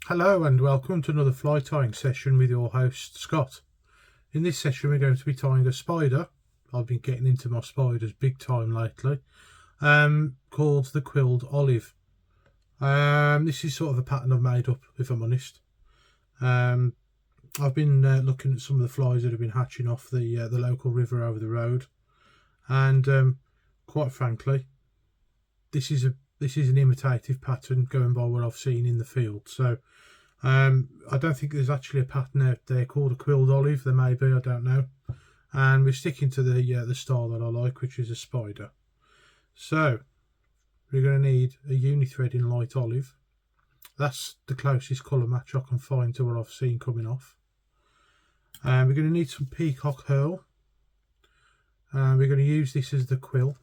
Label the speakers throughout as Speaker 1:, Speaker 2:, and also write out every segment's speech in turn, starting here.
Speaker 1: Hello and welcome to another fly tying session with your host Scott. In this session we're going to be tying a spider. I've been getting into my spiders big time lately, called the Quilled Olive. This is sort of a pattern I've made up, if I'm honest. I've been looking at some of the flies that have been hatching off the local river over the road, and quite frankly this is an imitative pattern going by what I've seen in the field. So I don't think there's actually a pattern out there called a quilled olive. There may be, I don't know. And we're sticking to the style that I like, which is a spider. So we're going to need a uni-thread in light olive. That's the closest colour match I can find to what I've seen coming off. We're going to need some peacock herl. We're going to use this as the quill.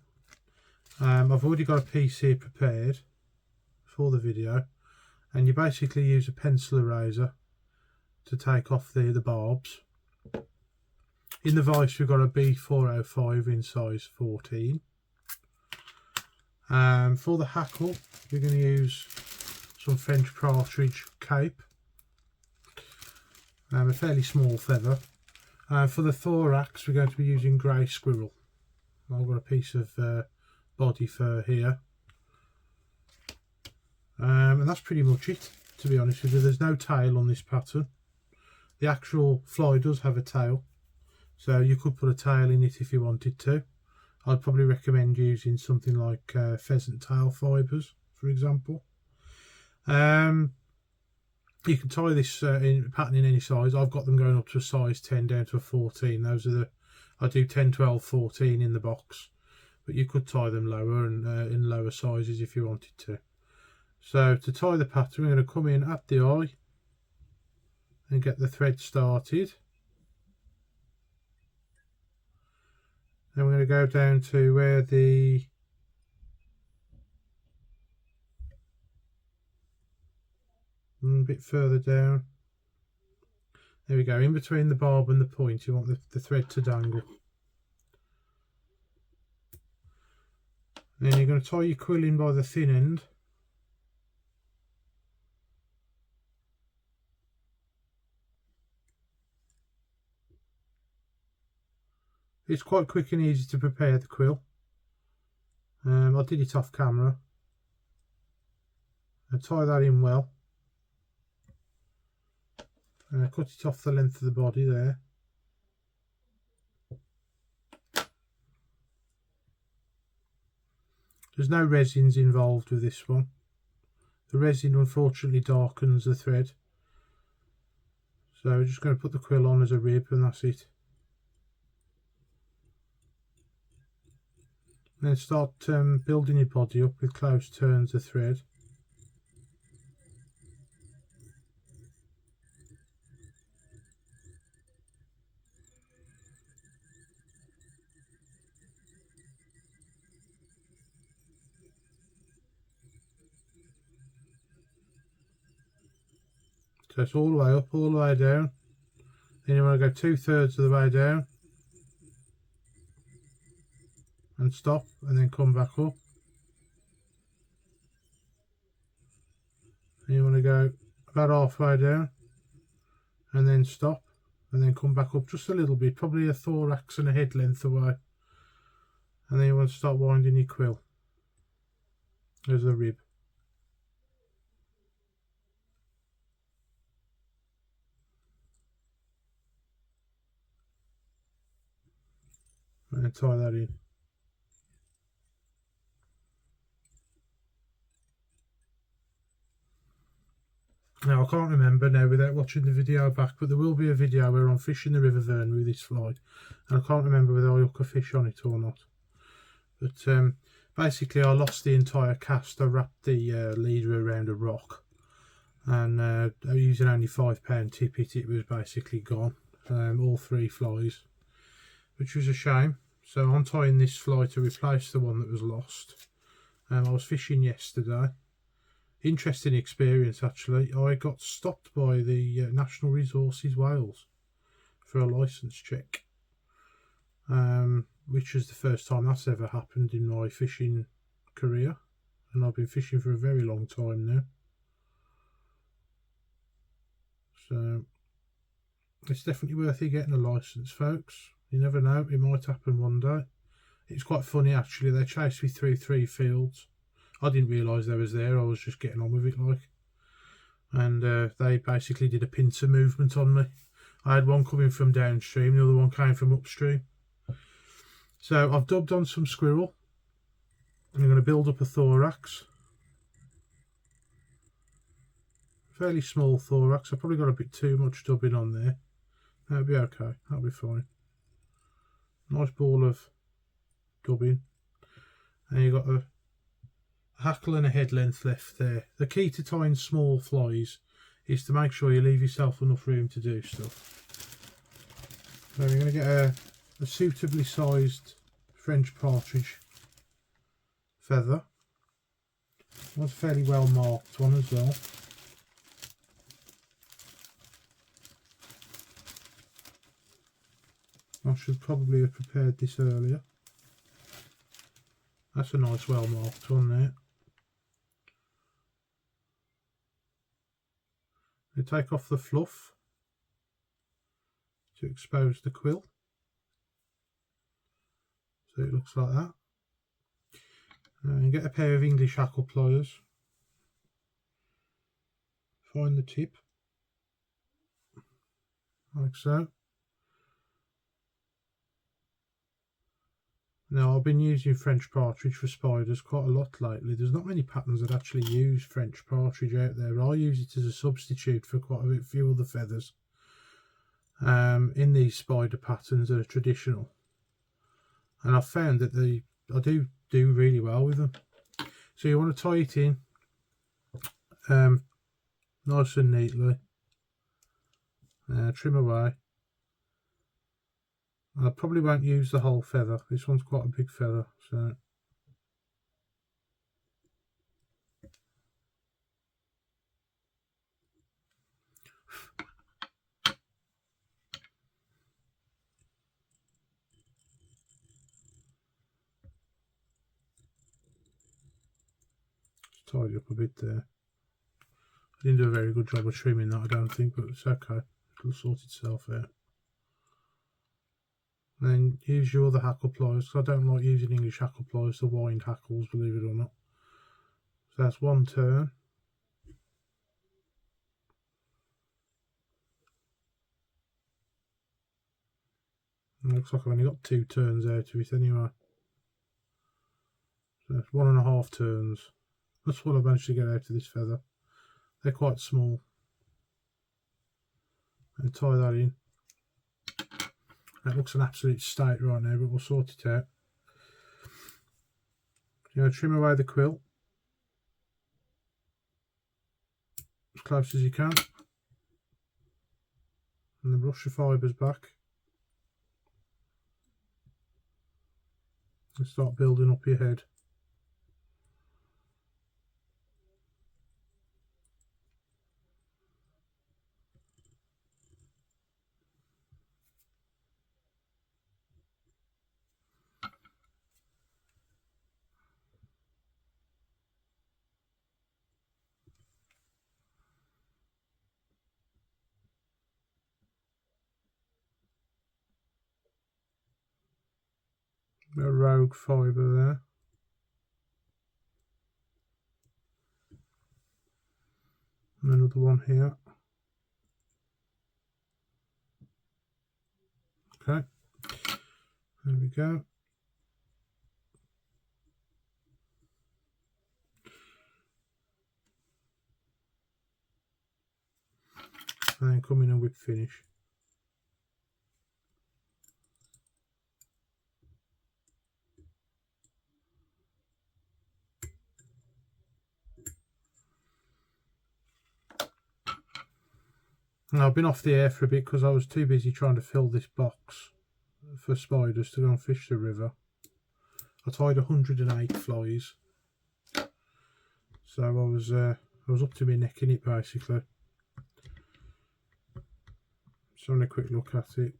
Speaker 1: I've already got a piece here prepared for the video, and you basically use a pencil eraser to take off the barbs. In the vise we've got a B405 in size 14. For the hackle we're going to use some French partridge cape, a fairly small feather. For the thorax we're going to be using grey squirrel. I've got a piece of body fur here, and that's pretty much it, to be honest with you. There's no tail on this pattern. The actual fly does have a tail, so you could put a tail in it if you wanted to. I'd probably recommend using something like pheasant tail fibres, for example. You can tie this pattern in any size. I've got them going up to a size 10 down to a 14. Those are I do 10, 12, 14 in the box, but you could tie them lower and in lower sizes if you wanted to. So to tie the pattern, we're going to come in at the eye and get the thread started. Then we're going to go down to where a bit further down. There we go, in between the barb and the point you want the thread to dangle. Then you're going to tie your quill in by the thin end. It's quite quick and easy to prepare the quill. I did it off camera. I tie that in well. And I cut it off the length of the body there. There's no resins involved with this one. The resin unfortunately darkens the thread. So we're just going to put the quill on as a rib, and that's it. And then start building your body up with close turns of thread. So it's all the way up, all the way down. Then you want to go 2/3 of the way down and stop, and then come back up. And you want to go about halfway down and then stop, and then come back up just a little bit, probably a thorax and a head length away. And then you want to start winding your quill. There's the rib. And tie that in. Now I can't remember now without watching the video back, but there will be a video where I'm fishing the River Vyrnwy with this fly, and I can't remember whether I hook a fish on it or not. But basically I lost the entire cast. I wrapped the leader around a rock, and using only £5 tippet, it was basically gone, all 3 flies, which was a shame. So I'm tying this fly to replace the one that was lost. I was fishing yesterday. Interesting experience actually. I got stopped by the National Resources Wales for a licence check, which is the first time that's ever happened in my fishing career, and I've been fishing for a very long time now. So it's definitely worth you getting a licence, folks. You never know, it might happen one day. It's quite funny actually, they chased me through 3 fields. I didn't realise they was there, I was just getting on with it like. And they basically did a pincer movement on me. I had one coming from downstream, the other one came from upstream. So I've dubbed on some squirrel. I'm going to build up a thorax. Fairly small thorax. I probably got a bit too much dubbing on there. That'll be okay. That'll be fine. Nice ball of dubbing. And you've got a hackle and a head length left there. The key to tying small flies is to make sure you leave yourself enough room to do stuff. So you're going to get a suitably sized French partridge feather. That's a fairly well marked one as well. I should probably have prepared this earlier. That's a nice well marked one there. You take off the fluff to expose the quill. So it looks like that. And get a pair of English hackle pliers. Find the tip. Like so. Now I've been using French partridge for spiders quite a lot lately. There's not many patterns that actually use French partridge out there. I use it as a substitute for quite a few other feathers in these spider patterns that are traditional. And I've found that I do really well with them. So you want to tie it in nice and neatly. Trim away. I probably won't use the whole feather. This one's quite a big feather, so just tidy up a bit there. I didn't do a very good job of trimming that, I don't think, but it's okay. It'll sort itself out. Then use your other hackle pliers, because I don't like using English hackle pliers, the wind hackles, believe it or not. So that's one turn. It looks like I've only got 2 turns out of it anyway. So that's 1.5 turns. That's what I managed to get out of this feather. They're quite small. And tie that in. That looks an absolute state right now, but we'll sort it out. You're going to trim away the quill as close as you can, and then brush the fibres back and start building up your head. A rogue fibre there. And another one here. Okay, there we go. And then come in and whip finish. Now I've been off the air for a bit because I was too busy trying to fill this box for spiders to go and fish the river. I tied 108 flies, so I was up to my neck in it basically. Just having a quick look at it.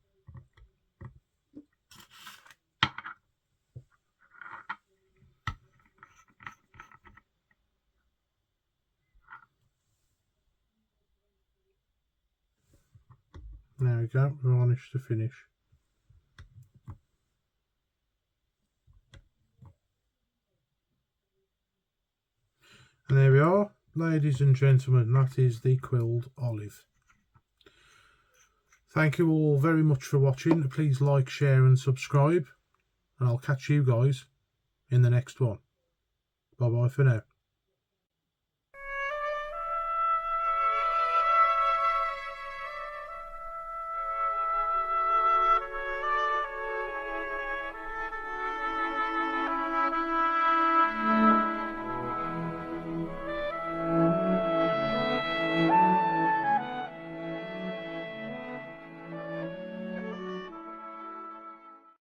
Speaker 1: There we go, varnish to finish. And there we are, ladies and gentlemen, that is the quilled olive. Thank you all very much for watching. Please like, share and subscribe, and I'll catch you guys in the next one. Bye bye for now.